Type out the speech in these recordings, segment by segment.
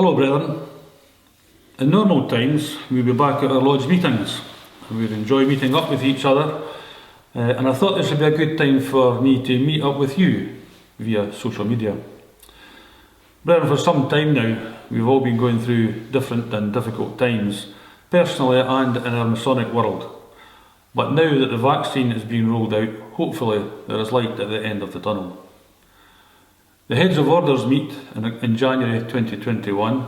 Hello brethren. In normal times we'll be back at our lodge meetings and we'd enjoy meeting up with each other and I thought this would be a good time for me to meet up with you via social media. Brethren, for some time now we've all been going through different and difficult times, personally and in our Masonic world. But now that the vaccine is being rolled out, hopefully there is light at the end of the tunnel. The heads of orders meet in January 2021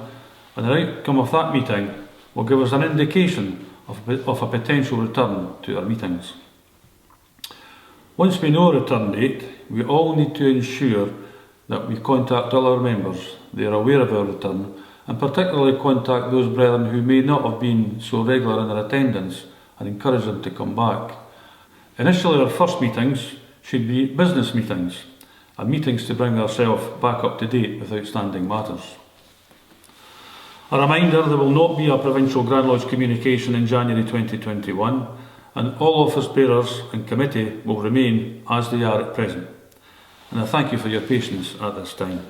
and the outcome of that meeting will give us an indication of a potential return to our meetings. Once we know a return date, we all need to ensure that we contact all our members, they are aware of our return, and particularly contact those brethren who may not have been so regular in their attendance and encourage them to come back. Initially our first meetings should be business meetings, and meetings to bring ourselves back up to date with outstanding matters. A reminder, there will not be a Provincial Grand Lodge communication in January 2021 and all office bearers and committee will remain as they are at present. And I thank you for your patience at this time.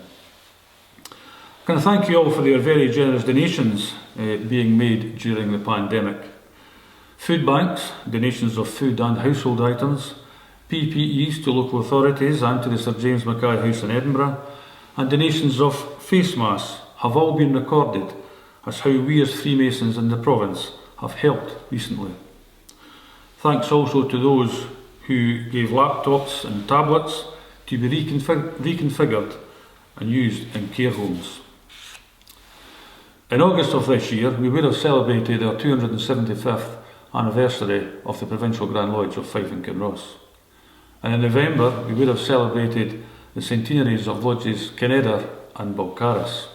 I can thank you all for your very generous donations being made during the pandemic. Food banks, donations of food and household items, PPEs to local authorities and to the Sir James Mackay House in Edinburgh, and donations of face masks have all been recorded as how we as Freemasons in the province have helped recently. Thanks also to those who gave laptops and tablets to be reconfigured and used in care homes. In August of this year, we would have celebrated our 275th anniversary of the Provincial Grand Lodge of Fife and Kinross. And in November, we would have celebrated the centenaries of Lodges Kinross and Balcarres.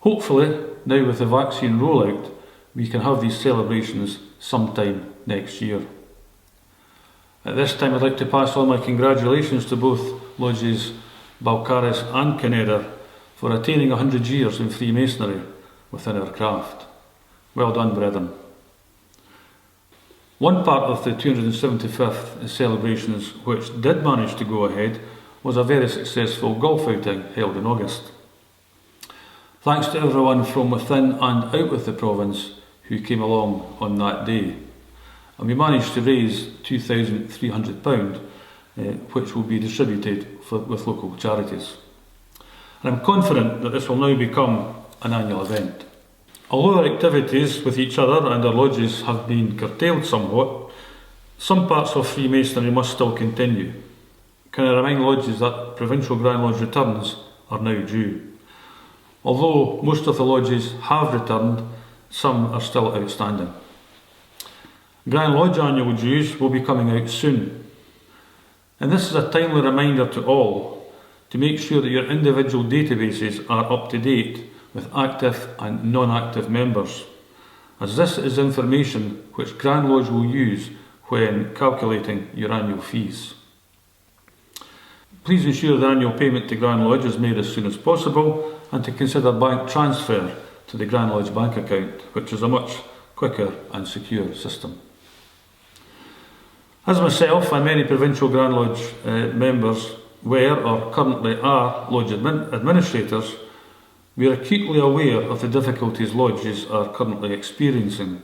Hopefully, now with the vaccine rollout, we can have these celebrations sometime next year. At this time, I'd like to pass on my congratulations to both Lodges Balcarres and Kinross for attaining 100 years in Freemasonry within our craft. Well done, brethren. One part of the 275th celebrations which did manage to go ahead was a very successful golf outing held in August. Thanks to everyone from within and out of the province who came along on that day. And we managed to raise £2,300 which will be distributed with local charities. And I'm confident that this will now become an annual event. Although our activities with each other and our lodges have been curtailed somewhat, some parts of Freemasonry must still continue. Can I remind lodges that Provincial Grand Lodge returns are now due? Although most of the lodges have returned, some are still outstanding. Grand Lodge annual dues will be coming out soon. And this is a timely reminder to all to make sure that your individual databases are up to date with active and non-active members, as this is information which Grand Lodge will use when calculating your annual fees. Please ensure the annual payment to Grand Lodge is made as soon as possible and to consider bank transfer to the Grand Lodge bank account, which is a much quicker and secure system. As myself and many Provincial Grand Lodge members were or currently are Lodge administrators, we are acutely aware of the difficulties lodges are currently experiencing,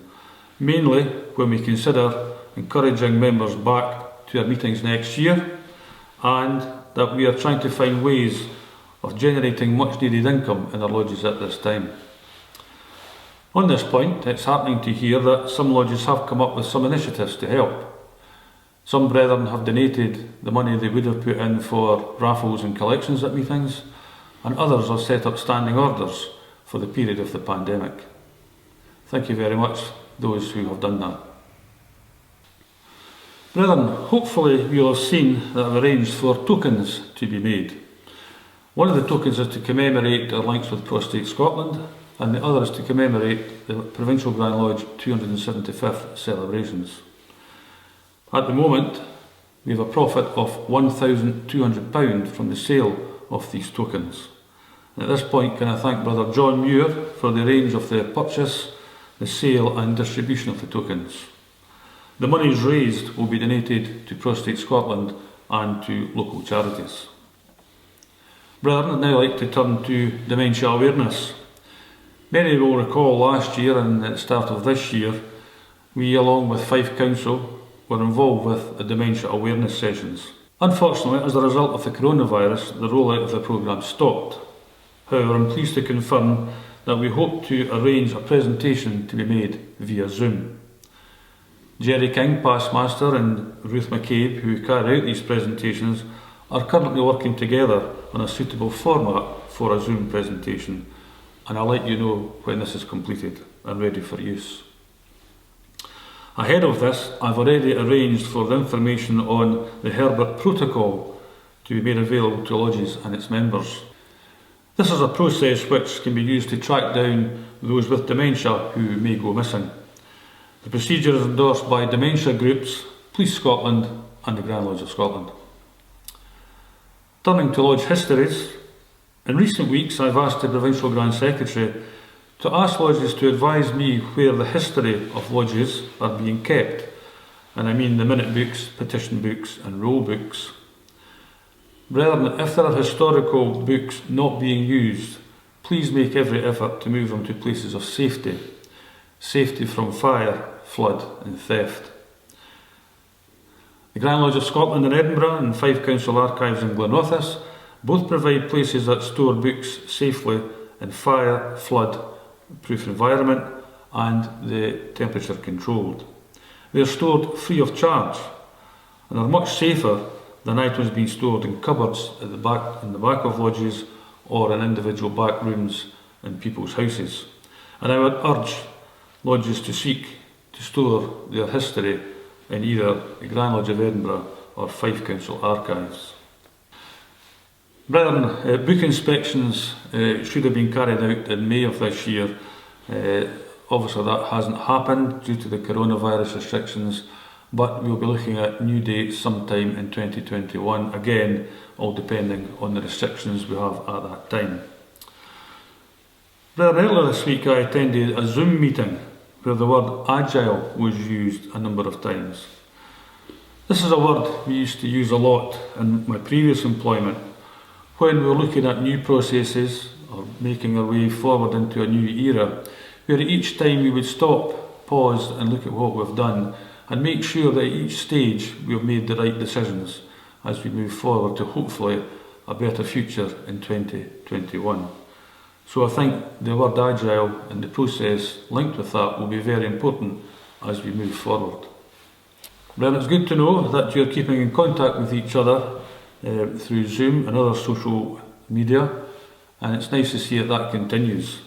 mainly when we consider encouraging members back to our meetings next year and that we are trying to find ways of generating much needed income in our lodges at this time. On this point, it's heartening to hear that some lodges have come up with some initiatives to help. Some brethren have donated the money they would have put in for raffles and collections at meetings, and others have set up standing orders for the period of the pandemic. Thank you very much, those who have done that. Brethren, hopefully you'll have seen that I've arranged for tokens to be made. One of the tokens is to commemorate our links with Prostate Scotland, and the other is to commemorate the Provincial Grand Lodge 275th celebrations. At the moment, we have a profit of £1,200 from the sale of these tokens. At this point, can I thank Brother John Muir for the arrange of the purchase, the sale and distribution of the tokens. The monies raised will be donated to Prostate Scotland and to local charities. Brethren, I'd now like to turn to Dementia Awareness. Many will recall last year and at the start of this year, we, along with Fife Council, were involved with the Dementia Awareness sessions. Unfortunately, as a result of the coronavirus, the rollout of the programme stopped. However, I'm pleased to confirm that we hope to arrange a presentation to be made via Zoom. Jerry King, past master, and Ruth McCabe, who carry out these presentations, are currently working together on a suitable format for a Zoom presentation, and I'll let you know when this is completed and ready for use. Ahead of this, I've already arranged for the information on the Herbert Protocol to be made available to lodges and its members. This is a process which can be used to track down those with dementia who may go missing. The procedure is endorsed by dementia groups, Police Scotland and the Grand Lodge of Scotland. Turning to lodge histories, in recent weeks I've asked the Provincial Grand Secretary to ask lodges to advise me where the history of lodges are being kept, and I mean the minute books, petition books and roll books. Brethren, if there are historical books not being used, please make every effort to move them to places of safety. Safety from fire, flood and theft. The Grand Lodge of Scotland in Edinburgh and Fife Council Archives in Glenrothes both provide places that store books safely in fire, flood proof environment and the temperature controlled. They are stored free of charge and are much safer than items being stored in cupboards in the back of lodges or in individual back rooms in people's houses. And I would urge lodges to seek to store their history in either the Grand Lodge of Edinburgh or Fife Council Archives. Brethren, book inspections should have been carried out in May of this year. Obviously that hasn't happened due to the coronavirus restrictions, but we'll be looking at new dates sometime in 2021, again all depending on the restrictions we have at that time. Brethren, earlier this week I attended a Zoom meeting where the word Agile was used a number of times. This is a word we used to use a lot in my previous employment when we were looking at new processes or making our way forward into a new era, where each time we would stop, pause and look at what we've done and make sure that at each stage we've made the right decisions as we move forward to hopefully a better future in 2021. So I think the word Agile and the process linked with that will be very important as we move forward. Well, it's good to know that you're keeping in contact with each other through Zoom and other social media, and it's nice to see that continues.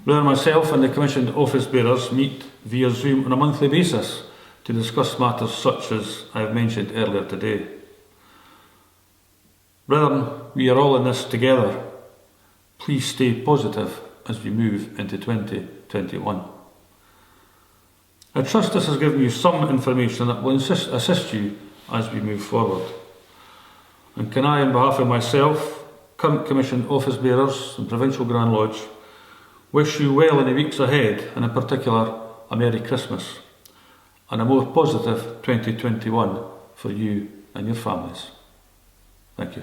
Well, myself and the commissioned office bearers meet via Zoom on a monthly basis to discuss matters such as I have mentioned earlier today. Brethren, we are all in this together. Please stay positive as we move into 2021. I trust this has given you some information that will assist you as we move forward. And can I, on behalf of myself, current commissioned office bearers and Provincial Grand Lodge, wish you well in the weeks ahead, and in particular a Merry Christmas and a more positive 2021 for you and your families. Thank you.